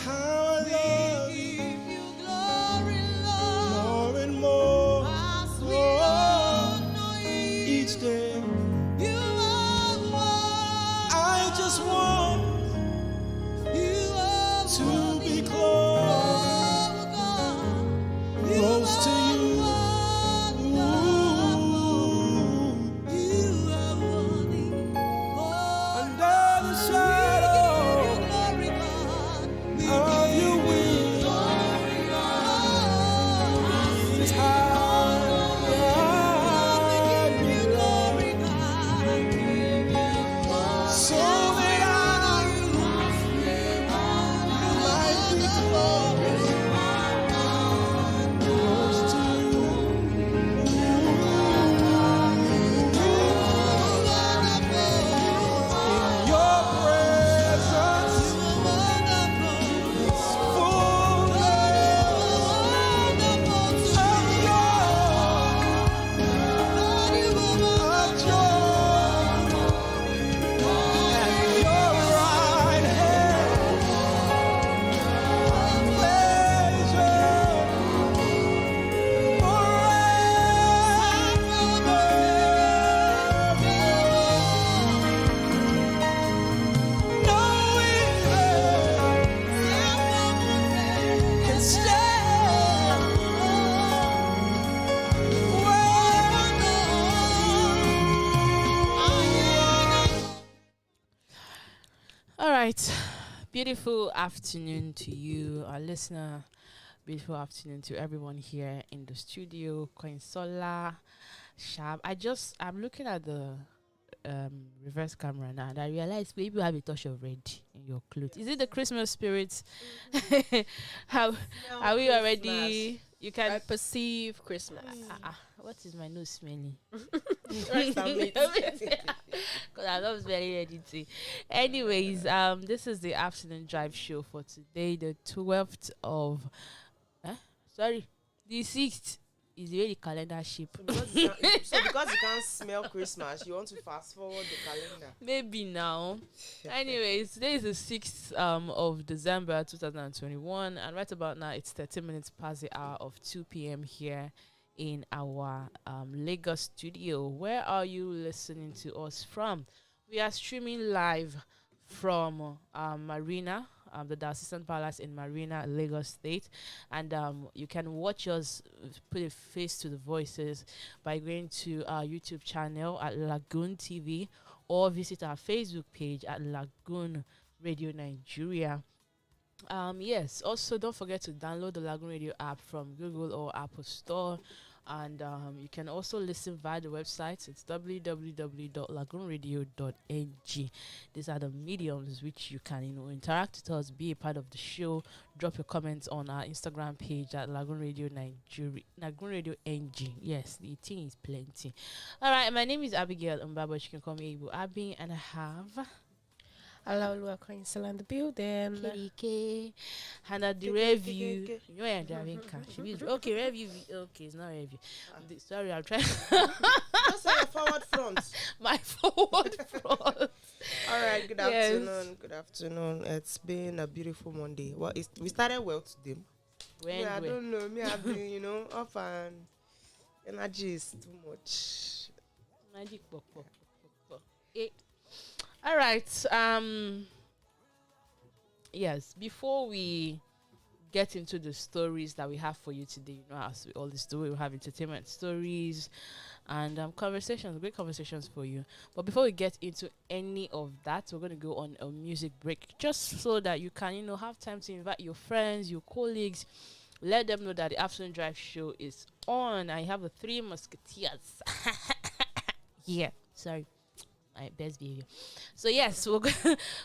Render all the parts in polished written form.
How I We love you give you glory, Lord, more and more. as we Oh, honor you. each day You are worthy. I just want You are to worthy. be close, Oh God, you close to are you. wonderful. You are worthy. Oh, Under the we give shadow you glory, God. We of give your you wings, glory, Lord. is high. Lord, we give you glory, God. So that I might be close to you. In your presence is fullness of joy. At your right hand, pleasure forever. No evil can stand All right. Beautiful afternoon to you, our listener. Beautiful afternoon to everyone here in the studio. Queen Sola, Shab. I'm looking at the reverse camera now, and I realize maybe you have a touch of red in your clothes. Is it the Christmas spirit? How are we already? You can I perceive Christmas. what is my nose smelling? Right, Sammy. Because I love smelling anything. Anyways, this is the afternoon drive show for today, the 12th of the 6th is really calendar shape. Because you can't smell Christmas, you want to fast forward the calendar. Maybe now. Anyways, today is the 6th of December 2021, and right about now it's 30 minutes past the hour of 2 p.m. here in our Lagos studio. Where are you listening to us from? We are streaming live from Marina, the Diocesan Palace in Marina, Lagos State, and you can watch us put a face to the voices by going to our YouTube channel at LagoonTV or visit our Facebook page at Lagoon Radio Nigeria. Yes, also don't forget to download the Lagoon Radio app from Google or Apple Store. And you can also listen via the website. It's www.LagoonRadio.Ng. These are the mediums which you can, interact with us, be a part of the show. Drop your comments on our Instagram page at Lagoon Radio Nigeria, Lagoon Radio.Ng. Yes, the thing is plenty. All right, my name is Abigail Mbaba. You can call me Ibu Abi, and I have Olumakaiye in the building. KDK. And at the review, you know I'm driving car. Okay, review. Okay, it's not review. Sorry, I'm trying. Just say your forward front. My forward front. All right, good Yes. afternoon. Good afternoon. It's been a beautiful Monday. Well, we started well today. When? I don't know. Me, I've been, off and energy is too much. Magic pop. All right. Yes. Before we get into the stories that we have for you today, as we always do, we have entertainment stories and great conversations for you. But before we get into any of that, we're going to go on a music break, just so that you can, have time to invite your friends, your colleagues, let them know that the afternoon drive show is on. I have the Three Musketeers. Yeah, sorry. My best behavior. So yes, we're going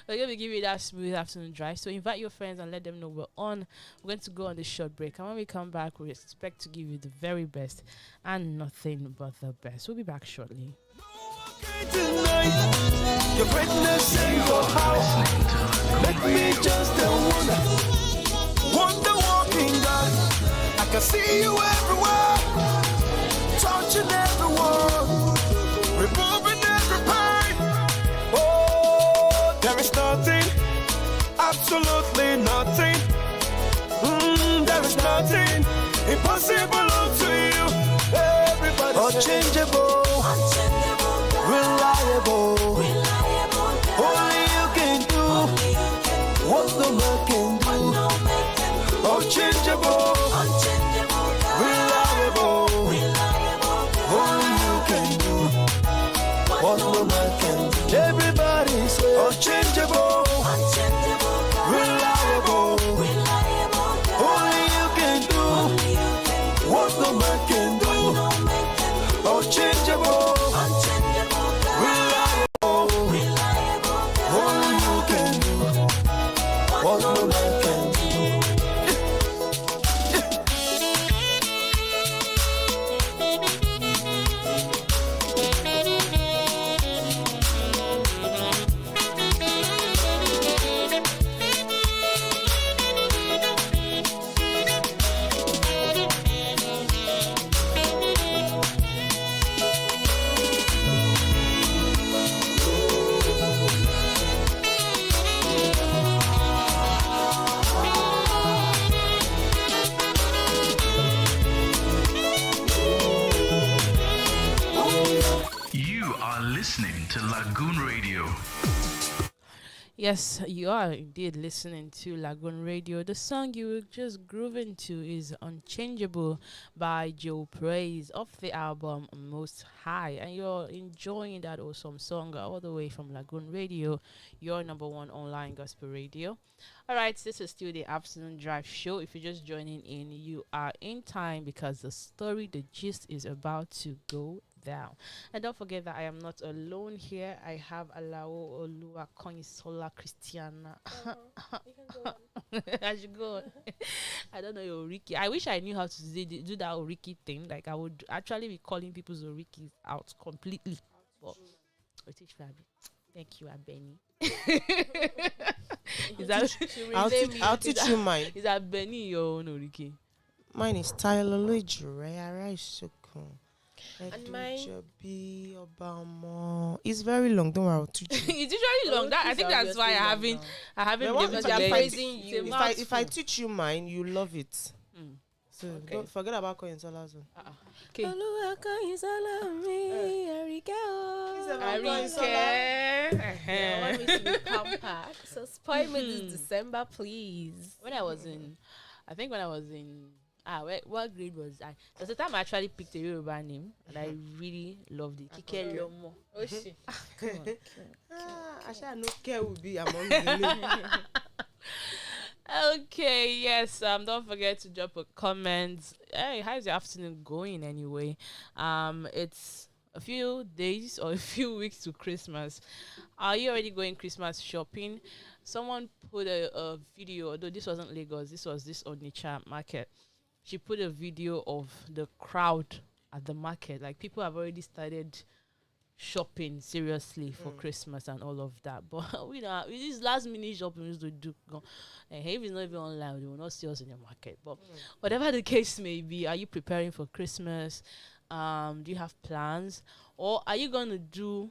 to give you that smooth afternoon drive. So invite your friends and let them know we're on. We're going to go on this short break, and when we come back, we expect to give you the very best and nothing but the best. We'll be back shortly. Your greatness in your house. Let me just wonder walking God. I can see you everywhere, touching everyone, removing every pain. Oh, there is nothing, absolutely nothing. There is nothing impossible unto you. Everybody unchangeable, reliable. Only you can do what no man can do. Unchangeable, reliable. Only you can do what no man can do. Everybody say unchangeable, reliable. Only you can do what no man can do. Unchangeable, reliable. Only you can do what no man can do. You are listening to Lagoon Radio. Yes, you are indeed listening to Lagoon Radio. The song you were just grooving to is Unchangeable by Joe Praise off the album Most High. And you're enjoying that awesome song all the way from Lagoon Radio, your number one online gospel radio. All right, this is still the afternoon drive show. If you're just joining in, you are in time because the story, the gist is about to go down. And don't forget that I am not alone here. I have Alao Olumakaiye Christiana. I should go on. I don't know your Oriki. I wish I knew how to do that Oriki thing. Like I would actually be calling people's Orikis out completely. But thank you, Abeni. I'll teach you mine. Is that Benny your own Oriki? Mine is Tyler Ray so cool. And mine Obama. It's very long. Don't worry, I'll teach you. It's usually long. That I think that's why I haven't been able to they're learn. praising you. If I teach you mine, you love it. So don't forget about Koyin Sola's one. Okay. I want me to be compact. So spoil me this December, please. When I was in what grade was I? There's a time I actually picked a Yoruba name and I really loved it. Kike Lomo. Oh shit. Come I shall know care will be among the Okay, yes. Don't forget to drop a comment. Hey, how's your afternoon going anyway? It's a few days or a few weeks to Christmas. Are you already going Christmas shopping? Someone put a video, although this wasn't Lagos, this was this Onitsha market. She put a video of the crowd at the market. Like people have already started shopping seriously for Christmas and all of that. But we don't. With this last minute shopping we used to do. And if it's not even online, they will not see us in the market. But whatever the case may be, are you preparing for Christmas? Do you have plans, or are you going to do?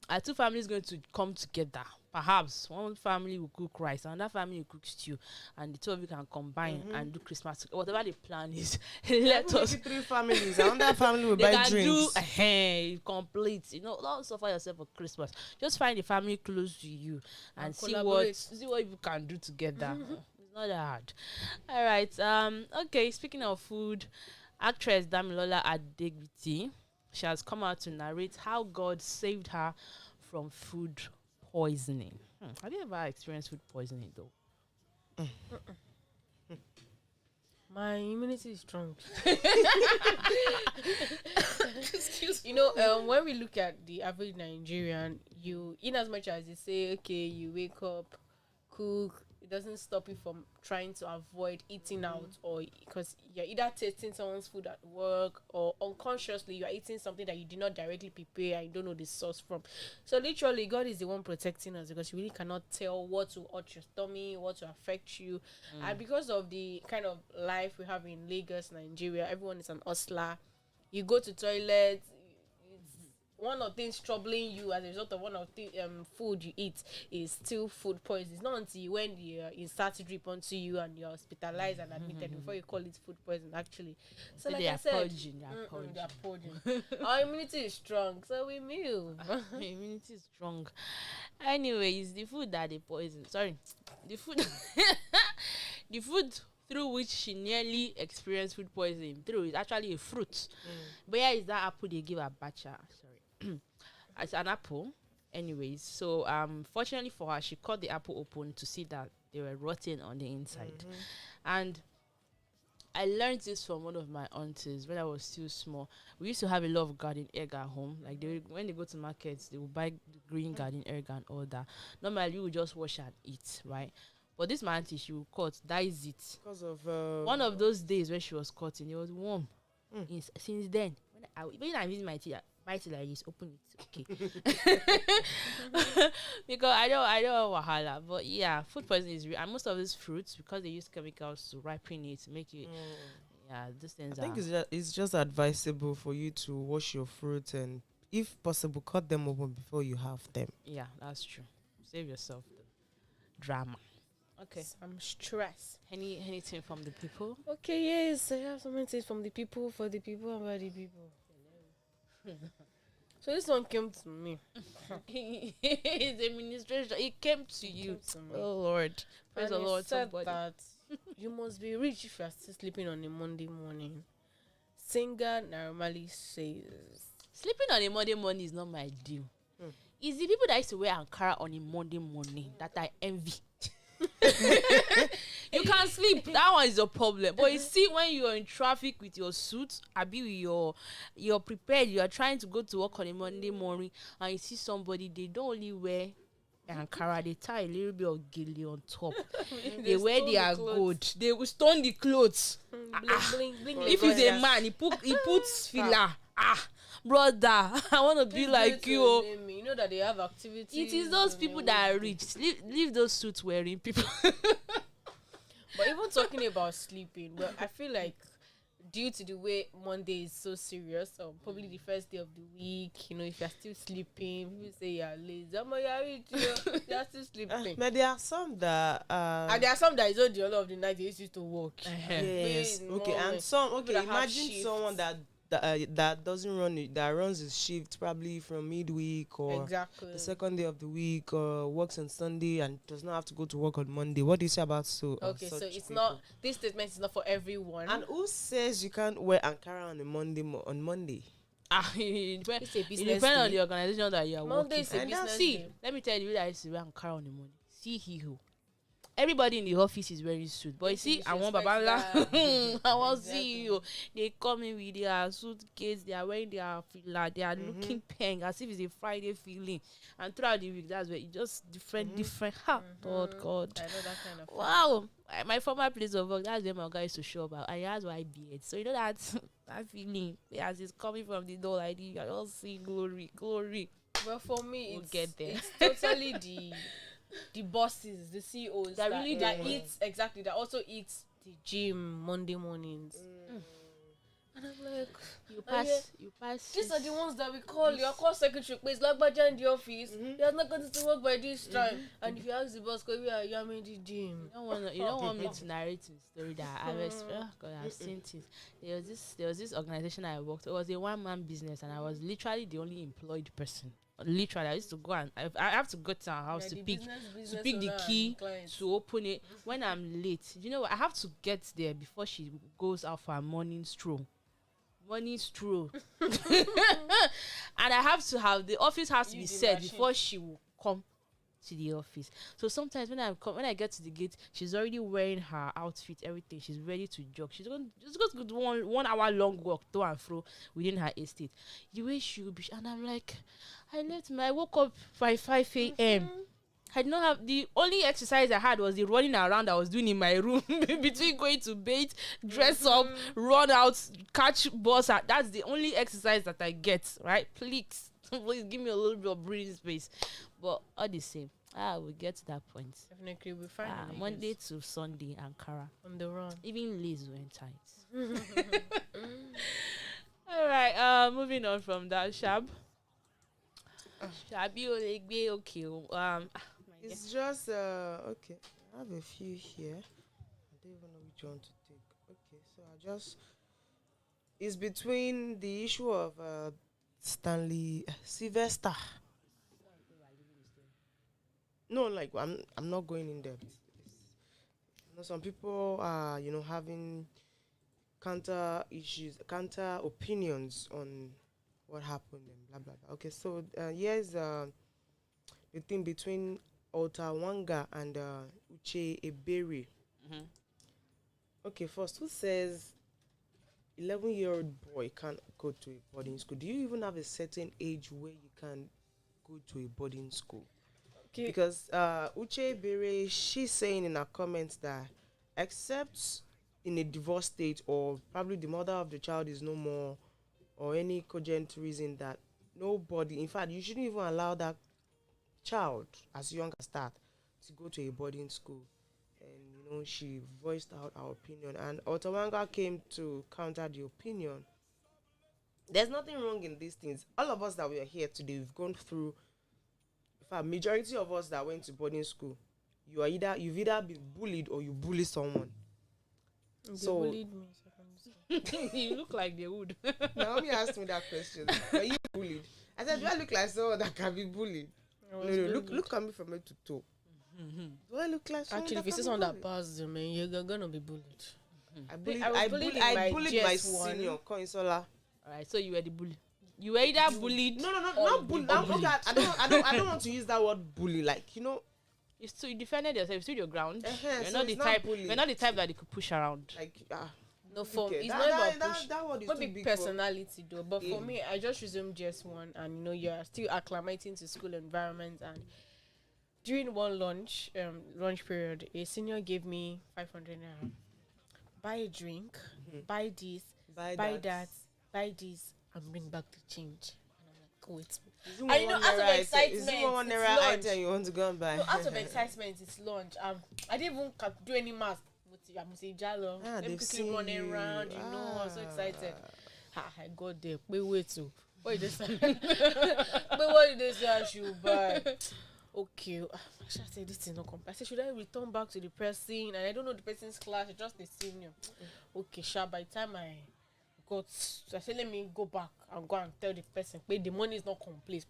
Are two families going to come together? Perhaps one family will cook rice, another family will cook stew, and the two of you can combine and do Christmas. Whatever the plan is, let us. 3 families. Another family will They buy can drinks. do complete. Don't suffer yourself for Christmas. Just find a family close to you and see what you can do together. It's not that hard. All right. Okay. Speaking of food, actress Damilola Adegbiti, she has come out to narrate how God saved her from food poisoning. Have you ever experienced food poisoning though? My immunity is strong. Excuse me. When we look at the average Nigerian, in as much as they say, okay, you wake up, cook, it doesn't stop you from trying to avoid eating out, or because you're either tasting someone's food at work or unconsciously you're eating something that you did not directly prepare and you don't know the source from. So literally God is the one protecting us, because you really cannot tell what will hurt your tummy, what will affect you. And because of the kind of life we have in Lagos, Nigeria, everyone is an hustler. You go to toilet, one of things troubling you as a result of one of the food you eat is still food poison. It's not until when you start to drip onto you and you're hospitalized and admitted before you call it food poison. Actually, so like I said, they are purging. Our immunity is strong, so we move. Immunity is strong. Anyways, the food that they poison. Sorry, the food, the food through which she nearly experienced food poisoning through is actually a fruit. But yeah, is that apple they give a bacha? Sorry, it's an apple. Anyways, so fortunately for her, she cut the apple open to see that they were rotten on the inside, and I learned this from one of my aunties when I was still small. We used to have a lot of garden egg at home. Like when they go to markets, they will buy the green garden egg and all that. Normally, you would just wash and eat, right? But this my auntie, she will cut, dice it. Because of One of those days when she was cutting, it was warm. Since then, when I use my teeth, bite it like this, open it, okay. Because I don't wahala, but yeah, food poisoning is real. And most of these fruits, because they use chemicals to ripen it, to make it, yeah, these things. I think it's just advisable for you to wash your fruits and, if possible, cut them open before you have them. Yeah, that's true. Save yourself the drama. Okay. Some stress. Anything from the people? Okay, yes, I have something to say from the people, for the people, and by the people. So this one came to me. It's administration. It came to you. To me. Oh Lord, praise the Lord. Said Somebody. that you must be rich if you are still sleeping on a Monday morning. Singer normally says, Sleeping on a Monday morning is not my deal. It's the people that used to wear Ankara on a Monday morning that I envy. You can't sleep. That one is a problem. But you see, when you're in traffic with your suit, you're prepared. You are trying to go to work on a Monday morning, and you see somebody, they don't only wear Ankara, they tie a little bit of gilly on top. They wear their gold. They will stone the clothes. bling, If he's a man, he puts filler. Brother, I want to be like you. You know that they have activities. It is those people that are rich. Leave those suits wearing people. But even talking about sleeping, well, I feel like due to the way Monday is so serious, or probably the first day of the week, if you're still sleeping, people say you're lazy. You're still sleeping. But there are some that and there are some that is on the whole of the night they used to work. Yes. Okay, and some imagine someone that doesn't run it, that runs his shift probably from midweek or the second day of the week, or works on Sunday and does not have to go to work on Monday. What do you say about so it's people? Not, this statement is not for everyone. And who says you can't wear Ankara on a Monday? It depends on the organization that you are working. Let me tell you that I used to wear Ankara on the Monday. See who. Everybody in the office is wearing suit, but you see, I want Babala. I want CEO. They come in with their suitcase. They are wearing their filler. They are looking peng as if it's a Friday feeling. And throughout the week, that's where it just different. God. I know that kind of. Wow, my former place of work. That's where my guy used to show up. And he has white beard, so you know that feeling as it's coming from the door like this. I just see glory. Well, for me, we'll get there. It's totally the bosses, the CEOs that also eat the gym Monday mornings. And I'm like, you pass. These are the ones that we call your call secretary. But it's like Baja in the office. He has not going to work by this time. And if you ask the boss, "Where are you? I'm in the gym." You don't want me to narrate the story that I've seen things. There was this organization I worked. It was a one-man business, and I was literally the only employed person. Literally, I used to go and I have to go to our house to pick the key to open it. When I'm late, I have to get there before she goes out for a morning stroll. And I have to have the office has to be set before she will come to the office. So sometimes when I get to the gate, she's already wearing her outfit, everything. She's ready to jog. She's going to do 1 hour long walk to and fro within her estate. The way she will be, and I'm like, I woke up by 5 a.m. I did not have, the only exercise I had was the running around I was doing in my room between going to bed, dress up, run out, catch bus. That's the only exercise that I get, right? Please give me a little bit of breathing space. But all the same, we'll get to that point. Definitely, we'll find Monday to Sunday, Ankara. On the run. Even Liz went tight. All right, moving on from that, Shab. It's just okay. I have a few here. I don't even know which one to take. Okay, so I just it's between the issue of Stanley Sylvester. No, like I'm not going in depth. Some people are having counter issues, counter opinions on what happened and blah blah blah. Okay, so here's the thing between Otawanga and Uche Ebere. Mm-hmm. Okay, first, who says 11-year-old boy can't go to a boarding school? Do you even have a certain age where you can go to a boarding school? Okay. Because Uche Ebere, she's saying in her comments that except in a divorce state or probably the mother of the child is no more or any cogent reason that nobody, in fact, you shouldn't even allow that child as young as that to go to a boarding school. And she voiced out her opinion, and Otawanga came to counter the opinion. There's nothing wrong in these things. All of us that we are here today, we've gone through. In fact, majority of us that went to boarding school, you've either been bullied or you bully someone. They bullied me. You look like they would. Naomi asked me that question. Are you bullied? I said, do I look like someone that can be bullied? No, look at me from head to toe. Mm-hmm. Do I look like someone? Actually, if you see someone that passed them, you're gonna be bullied. Mm-hmm. I bullied my senior, Koinsola. Alright, so you were the bully. You were either bullied. No, not bullied. I don't want to use that word bully. Like you defended yourself. You stood your ground. You're so not the type. You're not the type that they could push around. Like no, for okay. it's not about push. That word is not too big big personality though. But for me, I just resumed GS1, and you're still acclimating to school environment. And during one lunch period, a senior gave me 500 naira. Buy a drink, buy this, buy that, buy this, and bring back the change. And I'm like, wait. Out of excitement, is it one naira item you want to go and buy? No, out of excitement, it's lunch. I didn't even do any math. I'm saying Jalo. Let me quickly running around, I was so excited. I got there. Wait too. What did they say? What did they say I should buy? Okay. I should say this is not complete. I said, should I return back to the person? And I don't know the person's class, it's just the senior. Okay, sure. By the time I said, let me go back and go and tell the person, but the money is not complete.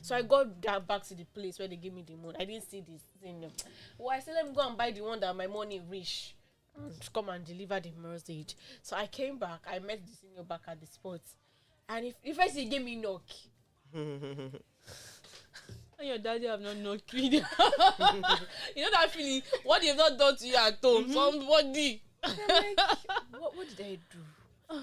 So I got back to the place where they gave me the money. I didn't see this senior. Well, I said, let me go and buy the one that my money reach. To come and deliver the message. So I came back. I met the senior back at the spot, and if I say he gave me knock, and your daddy have not knocked you. You know that feeling? What they've not done to you at home? Somebody. I'm like, what did I do?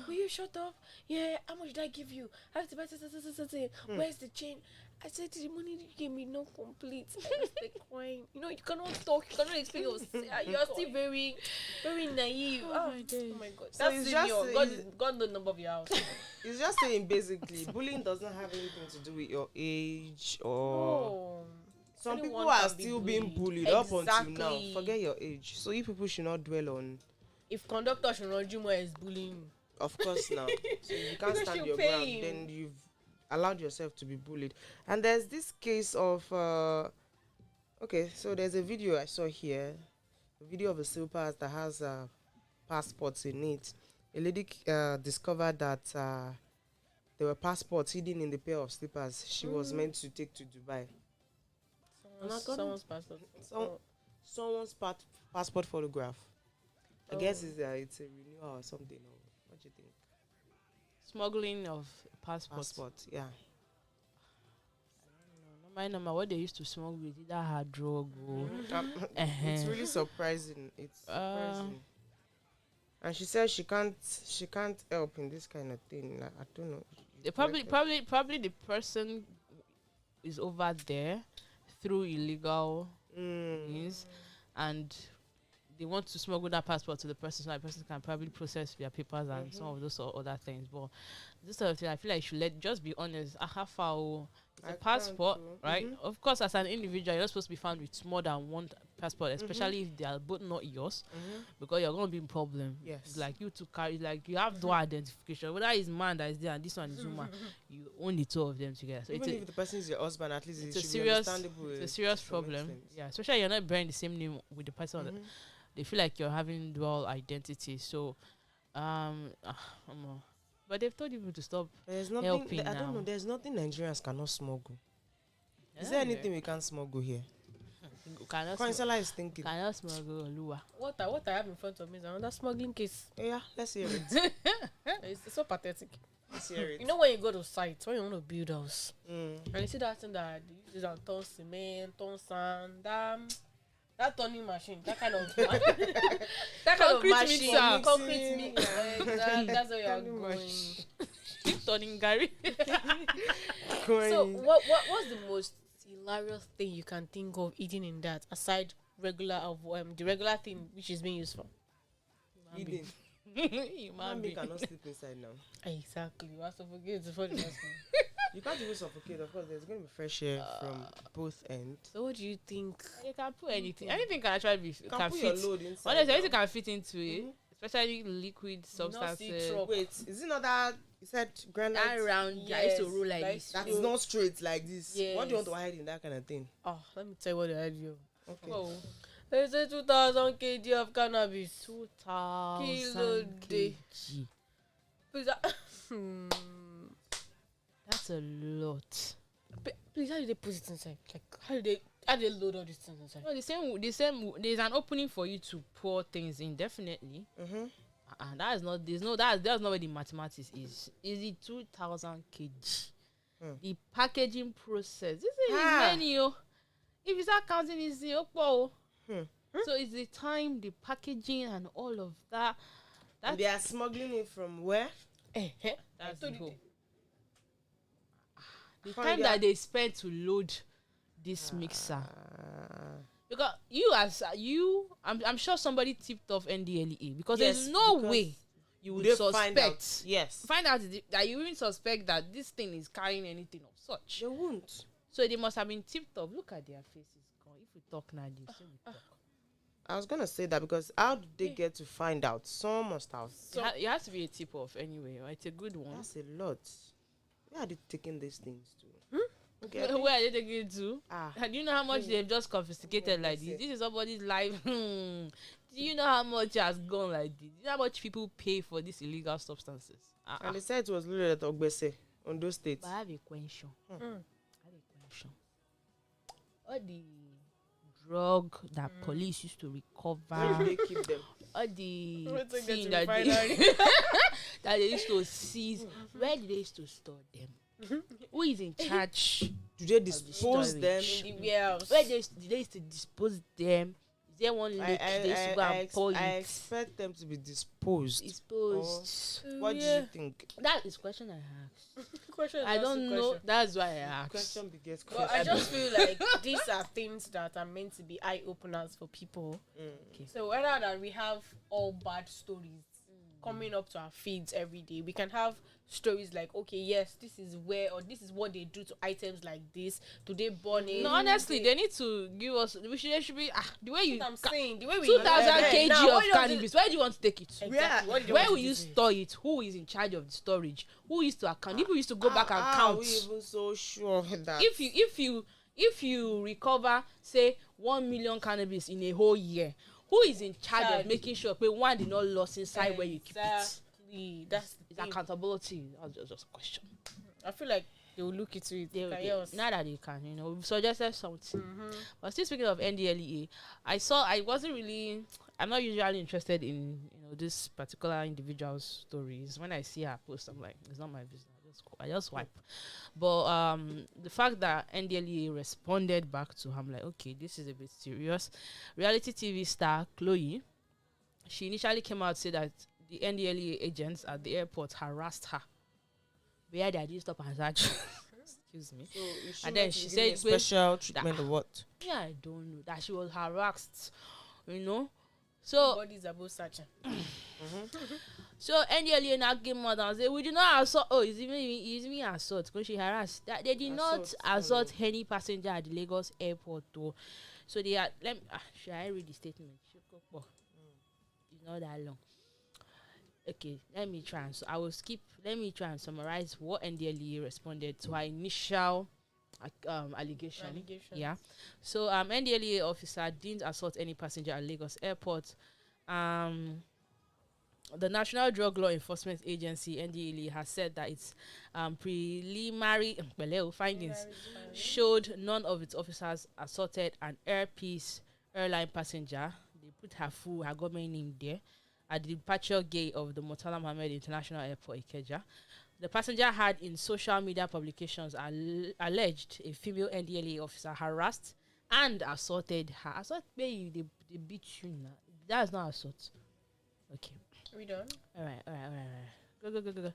Will you shut up? Yeah, how much did I give you? Where's the chain? I said, the money you gave me not complete. I was like crying. You cannot talk. You cannot explain yourself. You are still very, very naive. Oh my God. So that's senior. God the number of your house. It's just saying basically, bullying doesn't have anything to do with your age or. Some people are still being bullied up until now. Forget your age. So you people should not dwell on. If conductor should not do more is bullying. Of course now. So you can't stand your ground, then you've allowed yourself to be bullied. And there's this case of okay, so there's a video I saw here, a video of a silver that has passports in it. A lady discovered that there were passports hidden in the pair of slippers she was meant to take to Dubai. Someone's passport. Someone's passport photograph. I guess it's a renewal or something. What do you think? Smuggling of passports. Yeah. I don't know. What they used to smuggle with either hard drug or. It's really surprising. It's surprising. And she says she can't help in this kind of thing. Like, I don't know. Probably the person is over there through illegal means, and they want to smuggle that passport to the person so that person can probably process their papers and some of those other things. But this sort of thing, I feel like you should just be honest. It's a passport, right? Of course, as an individual, you're not supposed to be found with more than one passport, especially if they are both not yours, because you're gonna be in problem. Yes. It's like you to carry, like you have dual identification. Whether it's man that is there and this one is woman, you own the two of them together. So even if the person is your husband, at least it's it a should serious, be understandable. it's a serious problem. Yeah, especially you're not bearing the same name with the person. They feel like you're having dual identity. So, but they've told people to stop. There's nothing. Helping I don't now. know. There's nothing Nigerians cannot smuggle. Is Yeah, there anything we can't smuggle here? Coinsala is thinking. Cannot smuggle Oluwa. What I have in front of me is another smoggling case. Yeah, let's hear it. It's so pathetic. Let's hear it. You know when you go to sites, when you want to build house, Mm. and you see that thing that they use on ton cement, ton sand, that turning machine, that kind of that kind of Concrete machine, mixer. concrete mixer. That's where you are Turning going. machine. Turning Gary. So what's the most hilarious thing you can think of eating in that aside the regular thing which is being used for? Eating. Human Man being. cannot sleep inside now. Exactly. You are suffocated before the last one. You can't even suffocate. Of course, there's going to be fresh air from both ends. So what do you think? You can put anything. Anything can actually be You can can put fit. your load inside. Honestly, now. anything can fit into it, especially liquid substances. truck. Wait, is it not that you said granite? That round, Yes, I used to roll like like this. That is not straight like this. What do you want Yes. to hide in that kind of thing? Oh, let me tell you what they had you. Okay. Oh, They say 2,000 kg of cannabis. 2,000 Kilo day. kg. Please, That's a lot. please, how do they put it inside? Like, how do they load all these things inside? No, the same. There's an opening for you to pour things in, definitely. And that is not. That's not where the mathematics is. Is it 2,000 kg? The packaging process. This is many. If you start counting, it's so it's the time, the packaging, and all of that. And they are smuggling it from where? That's So the the- whole. The From time their- that they spend to load this mixer. Because I'm sure somebody tipped off NDLEA because Yes, there's no because way you would they suspect. find out. Yes. Find out that you even suspect that this thing is carrying anything of such. They won't. So they must have been tipped off. Look at their faces. If we talk now, you see we talk. I was gonna say that because how did they get to find out? Someone must have. It has to be a tip off anyway. Right? It's a good one. That's a lot. Where are they taking these things to? Okay. Where are they taking it to? Do you know how much they've just confiscated like this? Yes. This is somebody's life. Do you know how much has gone like this? Do you know how much people pay for these illegal substances? And they said it was loaded at Ogbese on those states. But I have a question. All the drug that police used to Where recover, did they keep them? all the Wait till thing get to that they, refinery. that they used to seize, where did they used to store them? Who is in charge? Do they dispose storage. them? In the warehouse. Where did they used to dispose them? Is there one lake they used to go and pour I it? expect them to be disposed. Disposed. What do you think? That is question I asked. Question I is also don't know. question. That's why I asked. Question begets But question. I just feel like these are things that are meant to be eye openers for people. Okay. So rather than we have all bad stories coming up to our feeds every day, we can have stories like, okay, yes, this is where, or this is what they do to items like this. Do they burn it? No, honestly, they need to give us. There should be the way you. I'm saying the way we 2,000 Now, kg what of does it- cannabis. Where do you want to take it? Exactly. What do they Where want will to you do? store it? Who is in charge of the storage? Who used to account? People used to go back and Are count. we even so sure that If you recover, say 1 million cannabis in a whole year, who is in charge of making sure that one did not lost inside where you keep it? Exactly. That's the It's thing. accountability. That's just a question. I feel like they will look into it. Now that they can, we've suggested something. But still speaking of NDLEA, I'm not usually interested in this particular individual's stories. When I see her post, I'm like, it's not my business. I just swipe. But the fact that NDLEA responded back to her, I'm like, okay, this is a bit serious. Reality TV star Chloe, she initially came out to say that the NDLEA agents at the airport harassed her. Where they didn't stop and search. Excuse me. So And then she said, special treatment or what? yeah, I don't know. That she was harassed, So, Bodies are both searching. so NDLEA now came out and said, we did not assault. Oh, it's even assault because she harassed. That they did not Assault, assault any passenger at the Lagos airport. Though So they are. Should I read the statement? It's not that long. Okay, let me try. So I will skip. Let me try and summarize what NDLEA responded to our initial allegation. Yeah. So NDLEA officer didn't assault any passenger at Lagos Airport. The National Drug Law Enforcement Agency (NDLEA) has said that its preliminary findings showed none of its officers assaulted an Air Peace airline passenger. They put her government name there at the departure gate of the Murtala Mohammed International Airport, Ikeja. The passenger had, in social media publications, alleged a female NDLEA officer harassed and assaulted her. Assault, they beat you now. That's not assault. Okay. Are we done? All right. Go.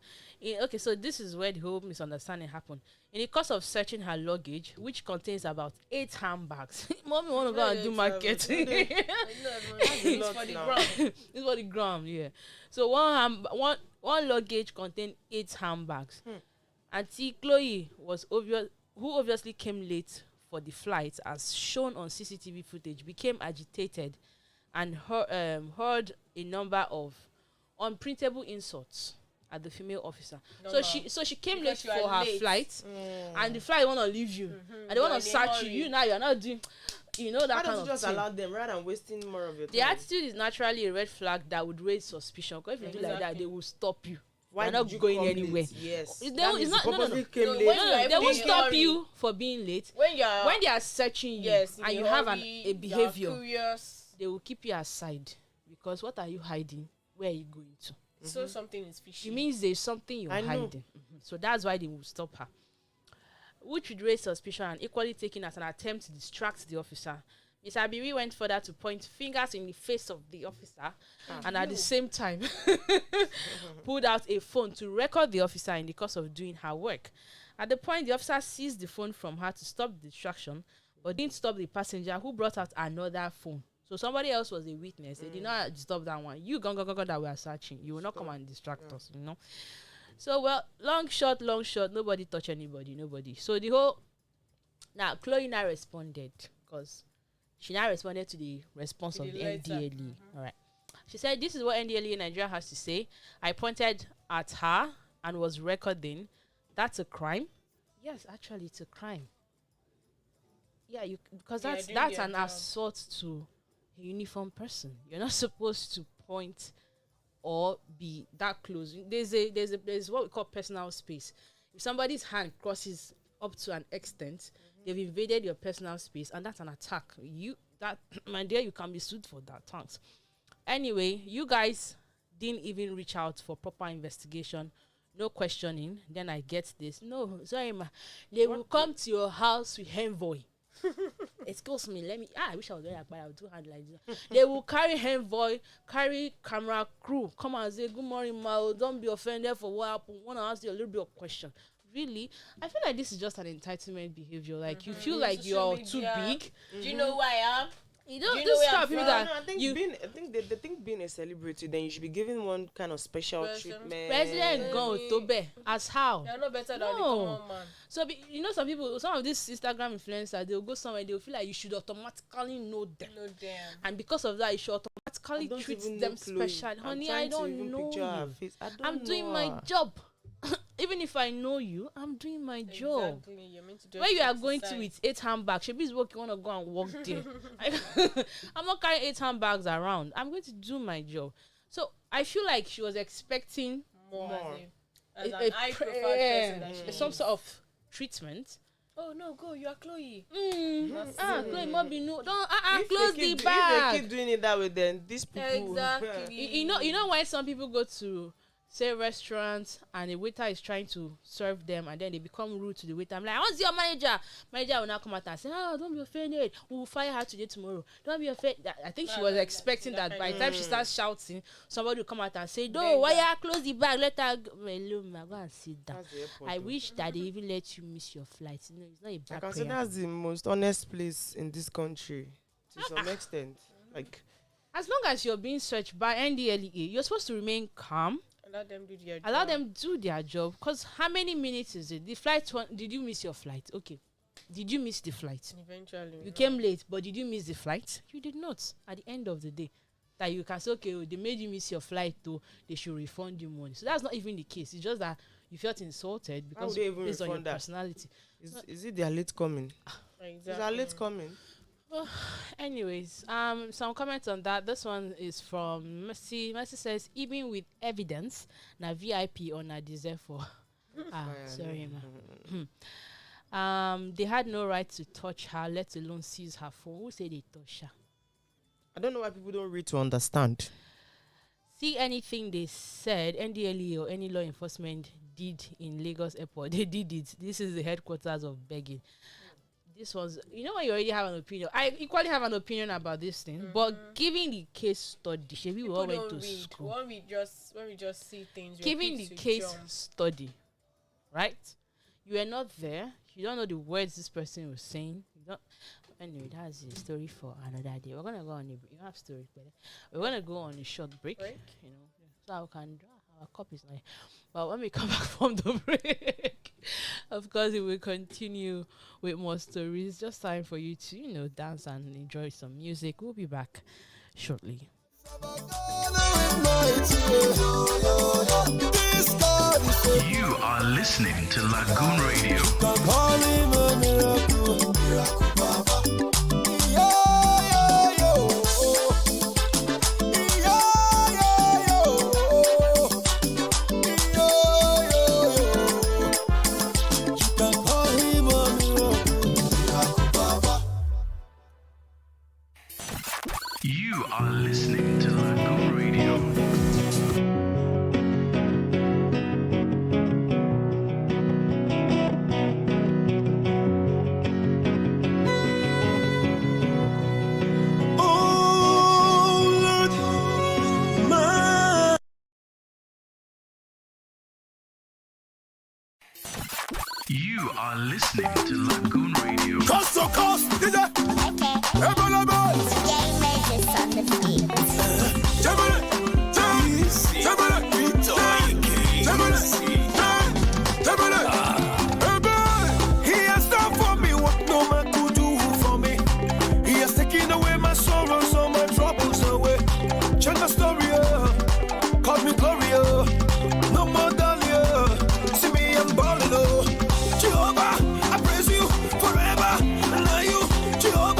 Okay, so this is where the whole misunderstanding happened. In the course of searching her luggage, which contains about 8 handbags, mommy want to go and do marketing. It's for the gram. It's for the gram, yeah. So one luggage contained 8 handbags. Auntie Chloe who obviously came late for the flight, as shown on CCTV footage, became agitated and heard a number of unprintable insults at the female officer. So she came late for her flight, and the flight want to leave you, and they want to search you. Now you're not doing, that Why kind don't of you just thing. allow them rather than wasting more of your time? The attitude is naturally a red flag that would raise suspicion. Because if you do like that, they will stop you. Why you're not going anywhere. Yes. They won't stop you for being late. When they are searching you, and you have a behavior, they will keep you aside, because what are you hiding? Where are you going to? So something is fishy. It means there's something you're hiding. So that's why they will stop her, which would raise suspicion and equally taken as an attempt to distract the officer. Ms. Abiri went further to point fingers in the face of the officer and at the same time pulled out a phone to record the officer in the course of doing her work. At the point, the officer seized the phone from her to stop the distraction, but didn't stop the passenger, who brought out another phone. So somebody else was a witness. They did not stop that one. You go that we are searching. You will not come and distract us, So, well, long shot, nobody touched anybody, nobody. So the whole... Now, Chloe now responded, because she now responded to the response of the NDLEA. All right. She said, this is what NDLEA Nigeria has to say. I pointed at her and was recording. That's a crime? Yes, actually, it's a crime. Yeah, because that's an assault to a uniformed person. You're not supposed to point or be that close. There's what we call personal space. If somebody's hand crosses up to an extent, they've invaded your personal space, and that's an attack. My dear, you can be sued for that. Thanks. Anyway, you guys didn't even reach out for proper investigation. No questioning. Then I get this. No, sorry, ma. They will come to your house with envoy. Excuse me, I wish I was there, but I'll do hand like that. They will carry envoy, carry camera crew, come and say, good morning, ma, don't be offended for what happened. Want to ask you a little bit of question. Really? I feel like this is just an entitlement behavior. Like, you feel like you're too big. Do you know who I am? You don't this kind of people that I think they think being a celebrity, then you should be given one kind of special treatment. President go Tobe as how? They're not better than the common man. So some of these Instagram influencers, they'll go somewhere, they'll feel like you should automatically know them. And because of that, you should automatically treat them special. Honey, I don't know you. I'm doing my job. Even if I know you, I'm doing my job. You're meant to do where you are going to with 8 handbags, she's work, you want to go and walk there. I'm not carrying 8 handbags around. I'm going to do my job. So I feel like she was expecting more. As an high-profile person, some sort of treatment. Oh no, go! You are Chloe. Chloe, Mobi, no, don't close the bag. If they keep doing it that way, then these people. Exactly. You know why some people go to, say, restaurants and the waiter is trying to serve them, and then they become rude to the waiter. I'm like, I want to see your manager. Manager will now come out and say, don't be offended. We will fire her today, tomorrow. Don't be offended. I think she was expecting that by the time she starts shouting, somebody will come out and say, no, why you close the bag? Let her go. Go and sit down. I wish that they even let you miss your flight. You know, it's not a bad I consider that's the most honest place in this country to some extent. Like, as long as you're being searched by NDLEA, you're supposed to remain calm. Allow them do their job. Because how many minutes is it? The flight, did you miss your flight? Okay. Did you miss the flight? Eventually. You came late, but did you miss the flight? You did not. At the end of the day, that you can say, okay, they made you miss your flight, though, they should refund you money. So that's not even the case. It's just that you felt insulted because based on your personality. Is it their late coming? Exactly. Is their late coming? Well, anyways, some comments on that. This one is from Mercy. Mercy says, even with evidence, na VIP or na deserve for. Sorry, ma. They had no right to touch her, let alone seize her phone. Who said they touched her? I don't know why people don't read to understand. See, anything they said, NDLE or any law enforcement did in Lagos Airport, they did it. This is the headquarters of begging. This was, you know, when you already have an opinion. I equally have an opinion about this thing, but given the case study, we all went to school. When we just see things, given the case study, right? You were not there. You don't know the words this person was saying. You don't. Anyway, that's a story for another day. We're gonna go on you have stories, but we're gonna go on a short break. You know, so I can our cup is nice. But when we come back from the break, of course, we will continue with more stories. Just time for you to, you know, dance and enjoy some music. We'll be back shortly. You are listening to Lagoon Radio. You are listening to Lagoon Radio. You are listening to Lagoon Radio. Coast to coast, DJ. He has done for me what no man could do for me. He has taken away my sorrows, all my troubles away. Change my story, call me Gloria. No more Dahlia. See me, I'm balling, Jehovah, I praise you forever. And now you, Jehovah.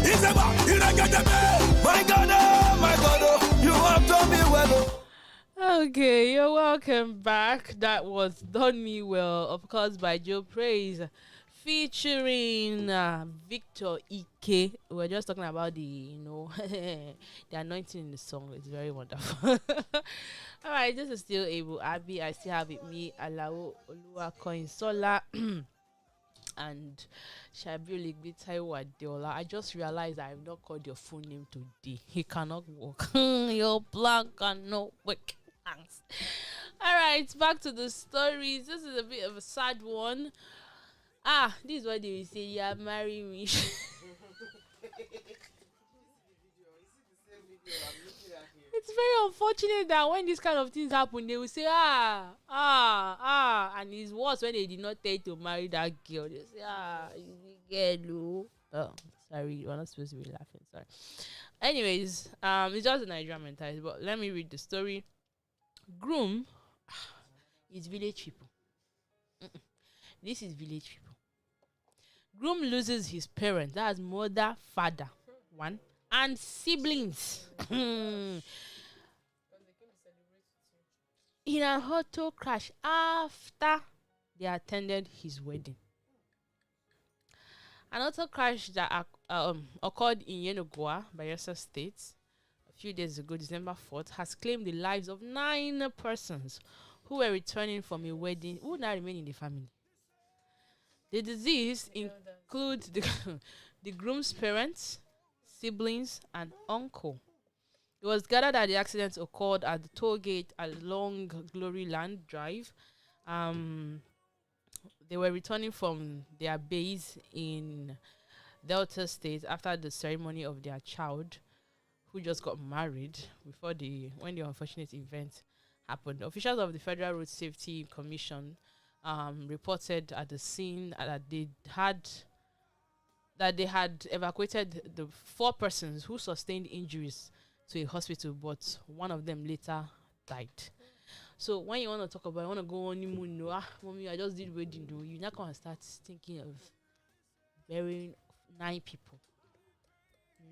My God, you have done me well. Okay, you're welcome back. That was Done Me Well, of course, by Joe Praise, featuring Victor Ike. We're just talking about the anointing in the song. It's very wonderful. All right, this is still Able Abby. I still have it me, Alao Olumakaiye, and Shabiu Ligbitaiwa Adeola. I just realized I have not called your full name today. He cannot walk. Your plan cannot work. Thanks. All right, back to the stories. This is a bit of a sad one. This is what they will say. Yeah, marry me. It's very unfortunate that when these kind of things happen, they will say, and it's worse when they did not tell you to marry that girl. They say, girl. Oh, sorry, we're not supposed to be laughing. Sorry. Anyways, it's just a Nigerian mentality, but let me read the story. Groom is village people. This is village people. Groom loses his parents, that's mother, father, one, and siblings. In an auto crash after they attended his wedding. An auto crash that occurred in Yenagoa, Bayelsa State, a few days ago, December 4th, has claimed the lives of 9 persons who were returning from a wedding who now remain in the family. The disease includes the groom's parents, siblings, and uncle. It was gathered that the accident occurred at the toll gate along Glory Land Drive. They were returning from their base in Delta State after the ceremony of their child, who just got married when the unfortunate event happened. Officials of the Federal Road Safety Commission reported at the scene that they had evacuated the 4 persons who sustained injuries to a hospital, but one of them later died. So when you want to talk about, you want to go on honeymoon, mommy, I just did wedding, though. You're not going to start thinking of burying 9 people.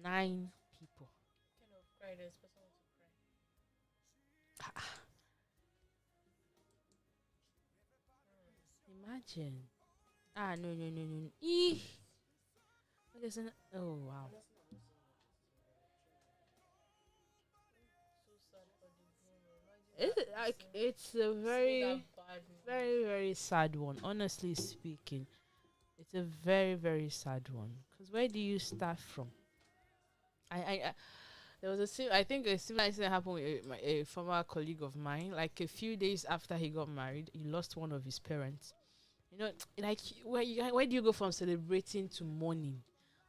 9 people. Kind of cry, there's person to cry. Imagine. No. Oh, wow. It's a very, very, very sad one. Honestly speaking, it's a very, very sad one. Because where do you start from? There was a similar incident happened with a former colleague of mine. Like a few days after he got married, he lost one of his parents. Like where do you go from celebrating to mourning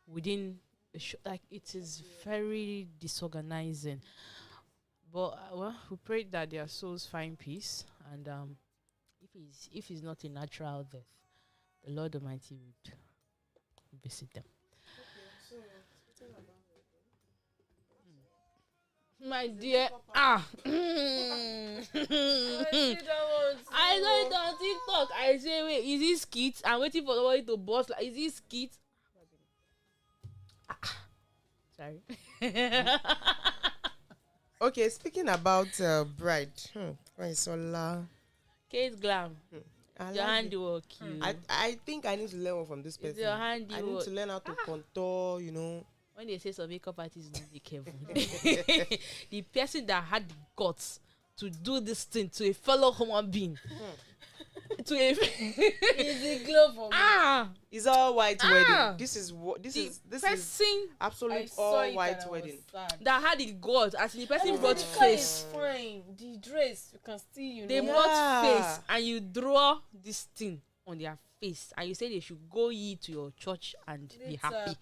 within it is very disorganizing. But we pray that their souls find peace, and if it's not a natural death, the Lord Almighty would visit them. Okay, so my dear, I saw it on TikTok. I say, wait, is this skit? I'm waiting for somebody to bust. Is this skit? Sorry. Okay, speaking about bride, Kate Glam, your handiwork. I think I need to learn from this person. Your handiwork. I need to learn how to contour, When they say some makeup artists don't be careful, the person that had the guts to do this thing to a fellow human being, to a is the glove for me. It's all white wedding. This is absolute all white wedding. That had the guts, as the person brought face. Fine. The dress you can still They brought face, and you draw this thing on their face, and you say they should go to your church and be happy.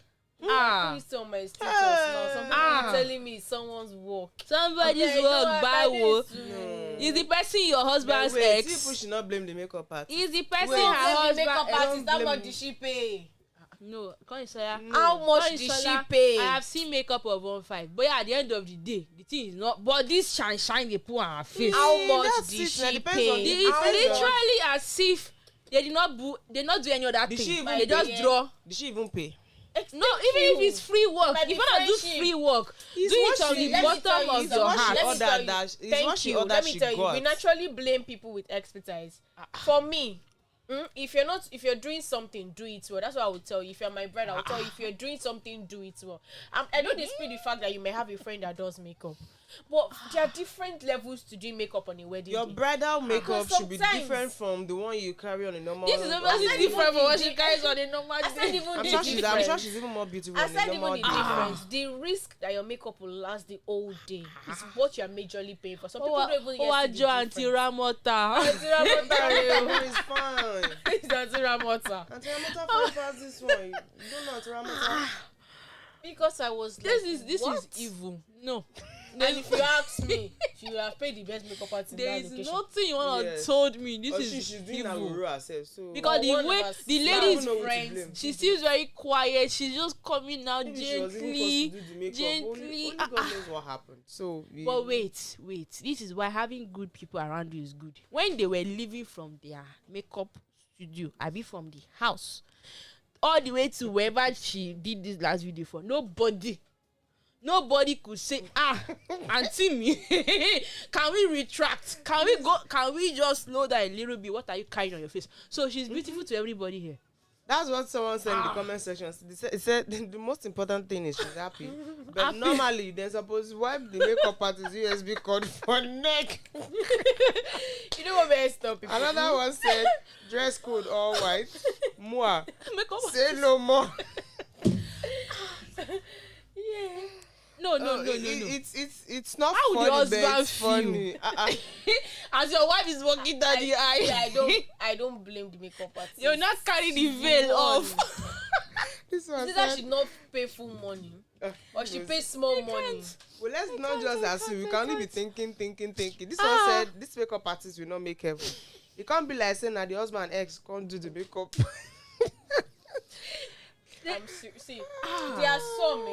I put it on my status now. Some people are telling me it's someone's work. Somebody's work by work. Is the person your husband's ex? People should not blame the makeup artist. Is the person her husband's makeup artist? How much did she pay? No, how much did she pay? I have seen makeup of 1.5, but at the end of the day, the thing is not. But this shine they put on her face. How much did she pay? It's literally as if they did not do any of that thing. They just draw. Did she even pay? No, even if it's free work, if you wanna do free work, do it on the bottom of your heart. Thank you. Let me tell you, we naturally blame people with expertise. For me, if you're doing something, do it well. That's what I would tell you. If you're my brother, I would tell you, if you're doing something, do it well. I don't dispute the fact that you may have a friend that does makeup, but there are different levels to doing makeup on a wedding Your day. bridal makeup should be different from the one you carry on a normal. This is obviously different from what she carries on a normal day. I'm sure she's even more beautiful. Aside even the difference, the risk that your makeup will last the whole day is what you're majorly paying for. Some people don't even get the difference. Auntie Ramota. It's fine. It's Auntie Ramota. Auntie Ramota for this one. You don't know Auntie Ramota. Because I was like, this is evil. No. And if you ask me, she will have paid the best makeup artist in there that is location. nothing you want to told me. This is she's doing evil. herself, so because the way the lady's friends, she seems very quiet. She's just coming out maybe gently. Only God knows what happened. So, but wait. This is why having good people around you is good. When they were leaving from their makeup studio, I be from the house, all the way to wherever she did this last video for, nobody could say, auntie me, can we retract? Can we just slow down a little bit? What are you carrying on your face? So she's beautiful to everybody here. That's what someone said in the comment section. It said the most important thing is she's happy. But normally, they're supposed to wipe the makeup artist USB cord for neck. You know what messed up people? Another one said, dress code all white. Moi, Makeup say no more. Yeah. No. It's not How funny, would the but husband it's funny. As your wife is walking down the aisle. I don't blame the makeup artist. You're not carrying the veil off. This one either she not pay full money or she pay small money. Well, let's not just assume. We can only be thinking. This one said this makeup artist will not make heaven. It can't be like saying that the husband ex can't do the makeup. See, there are some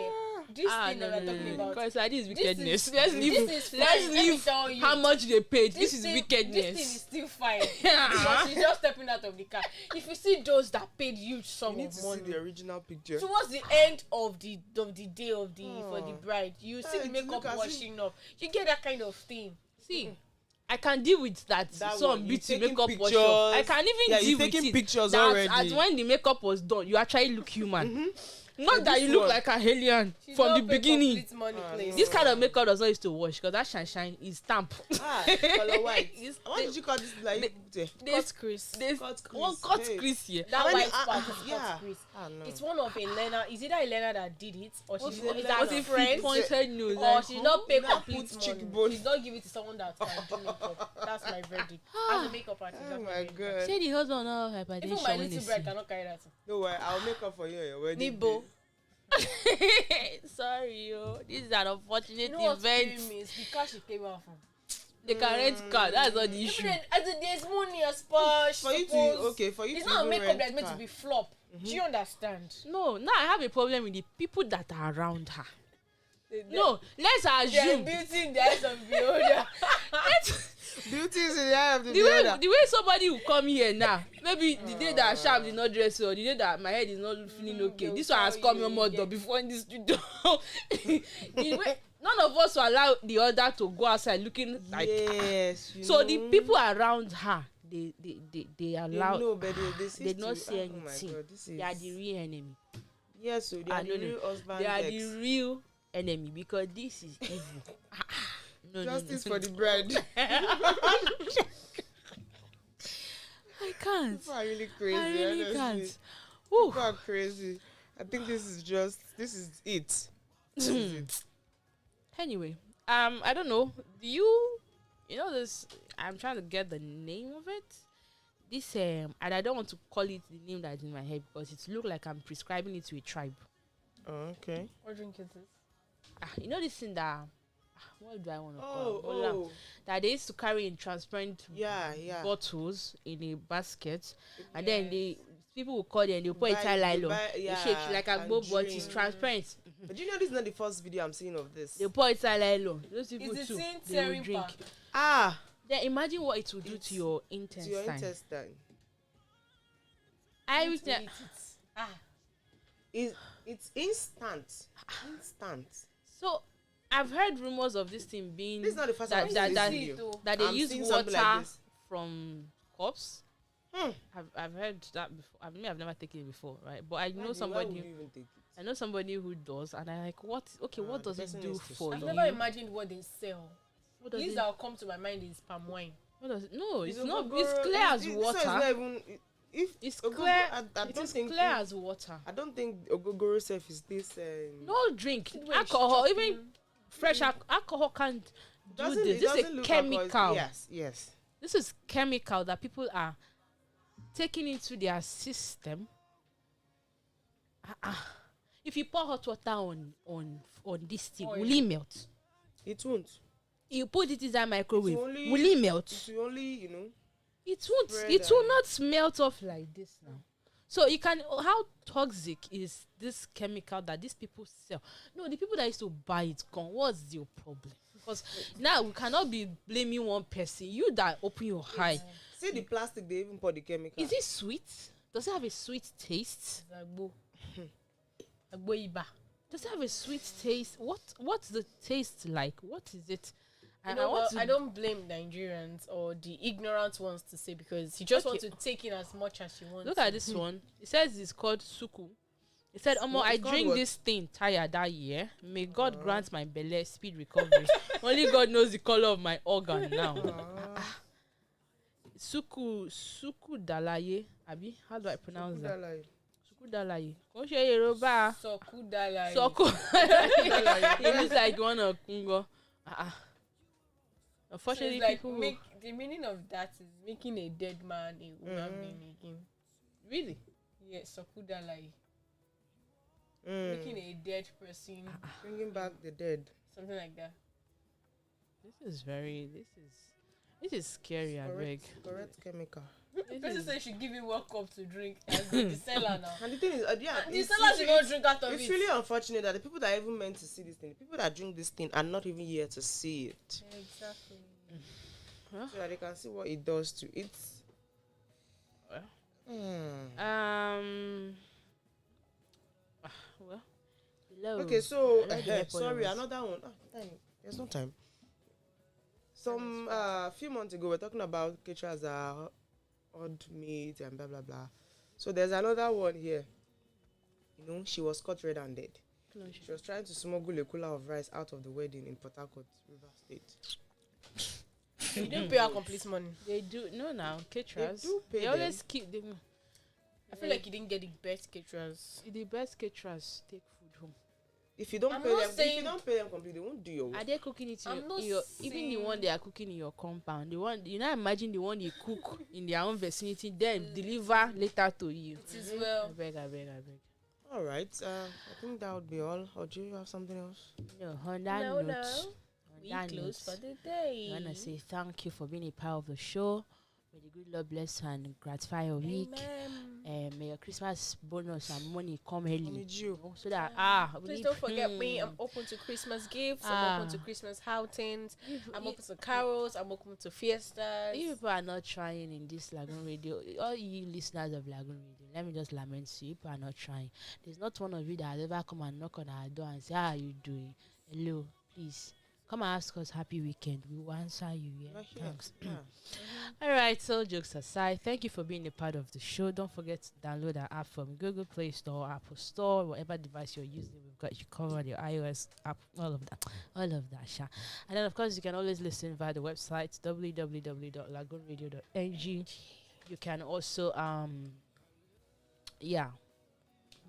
this thing that we're talking about. Because this is wickedness. Let's leave how much they paid. This is thing, wickedness. This thing is still fine. But she's just stepping out of the car. If you see those that paid huge sum You need of to money, see the original picture. towards the end of the day of the for the bride, you see the makeup washing up. You get that kind of thing. See, I can deal with that some beauty makeup wash pictures. up. I can even deal with it. Pictures that already. as when the makeup was done, you actually look human. Not So that you look like a alien from the beginning. This kind of makeup does not used to wash because that shine is stamp. Color white. What did you call this? Like This Chris. Cut crease here. That white part is yeah. cut Chris. No. It's one of Elena. Is it that Elena that did it, or she's Was a it friend, pointed nose? or she's not pay That complete puts money? cheekbone. She's not give it to someone that can do makeup. That's my verdict. As a makeup artist. Oh my god. Say the husband not hypertension. Even my little bride cannot carry that. No way. I'll make up for you on your wedding. Nibo. Sorry, yo. This is an unfortunate You know what event. means? The car she came out from. They can rent car. That's not the issue. As there's money as far For you it's to not a even makeup rent that's meant car. to be flop. Do you understand? No, now I have a problem with the people that are around her. No, let's assume beauty in the eyes of the beholder. Beauty is in the eye of the the beholder. way somebody will come here now, maybe the day that Sharp did not dress well, the day that my head is not feeling okay, this one has come on mother before in this studio. The way none of us will allow the other to go outside looking like so the people around her they allow they not say anything. They are the real enemy. Yes, so they are the real husband. They are the real enemy because this is evil. Justice for the bride. I can't. People are really crazy. I really honestly. can't. People are crazy. I think this is it. This is it. Anyway, I don't know. Do you know this? I'm trying to get the name of it. This and I don't want to call it the name that's in my head because it looks like I'm prescribing it to a tribe. Oh, okay. What drink is this? You know this thing that what do I want to call it? That they used to carry in transparent bottles in a basket, and then people will call it and they'll put it inside nylon. They shake like a bowl, but it's transparent. But do you know this is not the first video I'm seeing of this? They pour it inside nylon. Those people Is too, it they will drink. Then imagine what it will do to your intestine. I Is It's instant. Instant. So I've heard rumors of this thing being This is not the first that time that, video. that they I'm use seeing water something like this. from cups. I've heard that before. I've never taken it before, right? But I know somebody. Why would you even take it? I know somebody who does, and I'm like, what? Okay, what does it do for I've you? never imagined what they sell. What The does least it? that will come to my mind is palm wine. What does it? No, it's It's not. ogogoro. It's clear as So water. it's not even, if It's ogogoro- clear. I It don't is think clear as water. I don't think ogogoro self is this. No drink, When it's alcohol, chopping, even fresh alcohol can't do Doesn't- this. it This is doesn't a look chemical. alcohol. Yes. This is chemical that people are taking into their system. If you pour hot water on this thing, Oil. will it melt? It won't. You put it inside microwave, only- will it melt? It will only, It won't. spread It will and- not melt off like this now. So you can. How toxic is this chemical that these people sell? No, the people that used to buy it gone. What's your problem? Because now we cannot be blaming one person. You that open your eye. see the plastic they even pour the chemical. Is it sweet? Does it have a sweet taste? Agbo. Agbo iba. Does it have a sweet taste? What's the taste like? What is it? You know what? I don't blame Nigerians or the ignorant ones to say, because you just want to take in as much as you want. Look at this one. It says it's called suku. It said, Omo, What? I It's called drink what? this thing tired that year. May God grant my belly speed recovery. Only God knows the color of my organ now. Suku dalaye. Abi, how do I pronounce that? Suku dalaye. Ko se Yoruba. Soku dalai. Soko. It looks like one of Kungo. So Unfortunately, it's like people the meaning of that is making a dead man a human being again. really. Yeah, soku dalai. Making a dead person, Bringing back the dead. something like that. This is scary, I beg. Correct chemical. The person said she give him 1 cup to drink as the seller now. And the thing is, The it's seller should not drink out of it's it. really unfortunate that the people that are even meant to see this thing, the people that drink this thing are not even here to see it. Exactly. So that they can see what it does to it. Well, hello. Okay, so I like the airport sorry, numbers. another one. Time. There's no time. Some few months ago, we're talking about caterers are odd meat and blah blah blah. So there's another one here. You know, she was caught red-handed. She was trying to smuggle a cooler of rice out of the wedding in Port Harcourt, River State. You didn't pay her complete money. They do no now caterers. They do pay They them. always keep them. I feel like you didn't get the best caterers. The best caterers take food home. If you don't I'm pay not them, if saying- you don't pay them completely, they won't do your work. Are they cooking it I'm in not your even the saying- one they are cooking in your compound? The one you now imagine the one you cook in their own vicinity, then deliver later to you. It is well. I beg. All right. I think that would be all. Or do you have something else? No, on that note, We on that close note, for the day. I wanna say thank you for being a part of the show. May the good Lord bless and gratify your week. Amen. May your Christmas bonus and money come early. Need you. So that we Please need- don't forget me. I'm open to Christmas gifts. I'm open to Christmas outings. I'm open to carols. I'm open to fiestas. If people are not trying in this Lagoon Radio, all you listeners of Lagoon Radio, let me just lament to you. People are not trying. There's not one of you that has ever come and knock on our door and say, "How are you doing? Hello, please come and ask us happy weekend. We will answer you." Yeah, We're here. thanks. Yeah. All right, so jokes aside, thank you for being a part of the show. Don't forget to download our app from Google Play Store, Apple Store, whatever device you're using. We've got you covered, your iOS app, all of that. Sha. And then, of course, you can always listen via the website www.LagoonRadio.Ng. You can also,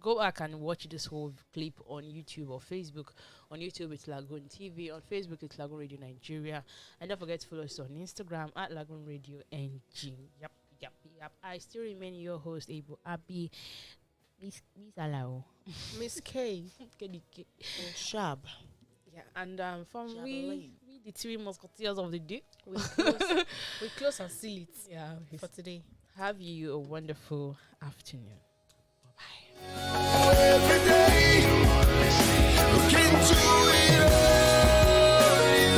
go back and watch this whole clip on YouTube or Facebook. On YouTube, it's LagoonTV. On Facebook, it's Lagoon Radio Nigeria. And don't forget to follow us on Instagram at LagoonRadio.Ng. Yep. I still remain your host, Able Abby. Miss Alao. Miss K. Shab. Yeah, and from we the 3 musketeers of the day. We close and seal it. Yeah, For today. have you a wonderful afternoon. Every day, look into it.